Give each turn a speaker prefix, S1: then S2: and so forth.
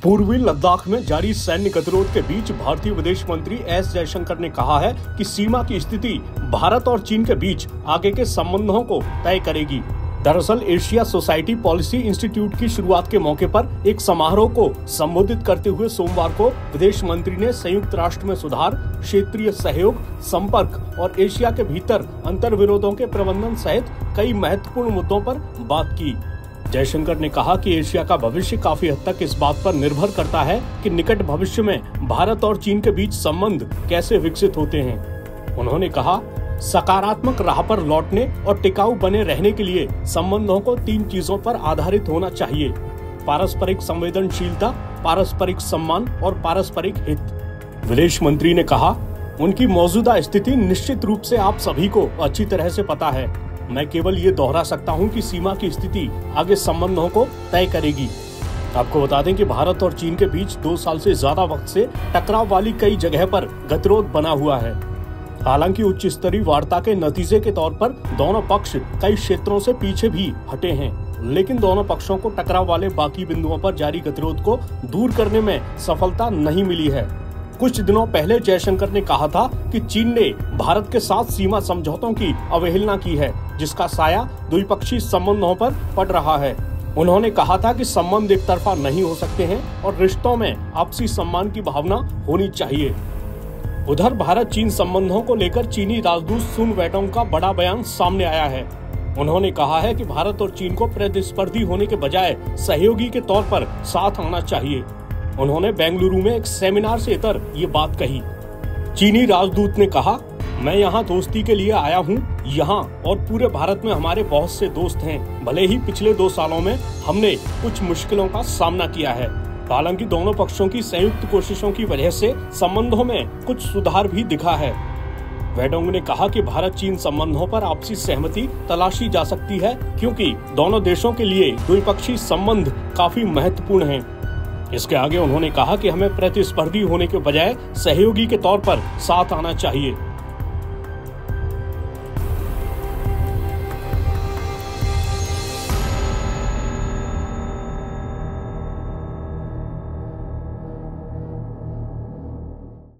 S1: पूर्वी लद्दाख में जारी सैन्य गतिरोध के बीच भारतीय विदेश मंत्री एस जयशंकर ने कहा है कि सीमा की स्थिति भारत और चीन के बीच आगे के संबंधों को तय करेगी। दरअसल एशिया सोसाइटी पॉलिसी इंस्टीट्यूट की शुरुआत के मौके पर एक समारोह को संबोधित करते हुए सोमवार को विदेश मंत्री ने संयुक्त राष्ट्र में सुधार, क्षेत्रीय सहयोग, संपर्क और एशिया के भीतर अंतर्विरोधों के प्रबंधन सहित कई महत्वपूर्ण मुद्दों पर बात की। जयशंकर ने कहा कि एशिया का भविष्य काफी हद तक इस बात पर निर्भर करता है कि निकट भविष्य में भारत और चीन के बीच संबंध कैसे विकसित होते हैं। उन्होंने कहा, सकारात्मक राह पर लौटने और टिकाऊ बने रहने के लिए संबंधों को 3 चीजों पर आधारित होना चाहिए: पारस्परिक संवेदनशीलता, पारस्परिक सम्मान और पारस्परिक हित। विदेश मंत्री ने कहा, उनकी मौजूदा स्थिति निश्चित रूप से आप सभी को अच्छी तरह से पता है। मैं केवल ये दोहरा सकता हूँ कि सीमा की स्थिति आगे संबंधों को तय करेगी। आपको बता दें कि भारत और चीन के बीच 2 साल से ज्यादा वक्त से टकराव वाली कई जगह पर गतिरोध बना हुआ है। हालांकि उच्च स्तरीय वार्ता के नतीजे के तौर पर दोनों पक्ष कई क्षेत्रों से पीछे भी हटे हैं, लेकिन दोनों पक्षों को टकराव वाले बाकी बिंदुओं पर जारी गतिरोध को दूर करने में सफलता नहीं मिली है। कुछ दिनों पहले जयशंकर ने कहा था कि चीन ने भारत के साथ सीमा समझौतों की अवहेलना की है, जिसका साया द्विपक्षीय संबंधों पर पड़ रहा है। उन्होंने कहा था कि संबंध एक तरफा नहीं हो सकते हैं और रिश्तों में आपसी सम्मान की भावना होनी चाहिए। उधर भारत चीन संबंधों को लेकर चीनी राजदूत सुन वेडोंग का बड़ा बयान सामने आया है। उन्होंने कहा है कि भारत और चीन को प्रतिस्पर्धी होने के बजाय सहयोगी के तौर पर साथ आना चाहिए। उन्होंने बेंगलुरु में एक सेमिनार से इतर ये बात कही। चीनी राजदूत ने कहा, मैं यहाँ दोस्ती के लिए आया हूँ। यहाँ और पूरे भारत में हमारे बहुत से दोस्त हैं। भले ही पिछले 2 सालों में हमने कुछ मुश्किलों का सामना किया है, हालांकि दोनों पक्षों की संयुक्त कोशिशों की वजह से संबंधों में कुछ सुधार भी दिखा है। वेडोंग ने कहा कि भारत चीन संबंधों पर आपसी सहमति तलाशी जा सकती है, क्योंकि दोनों देशों के लिए द्विपक्षीय संबंध काफी महत्वपूर्ण हैं। इसके आगे उन्होंने कहा कि हमें प्रतिस्पर्धी होने के बजाय सहयोगी के तौर पर साथ आना चाहिए।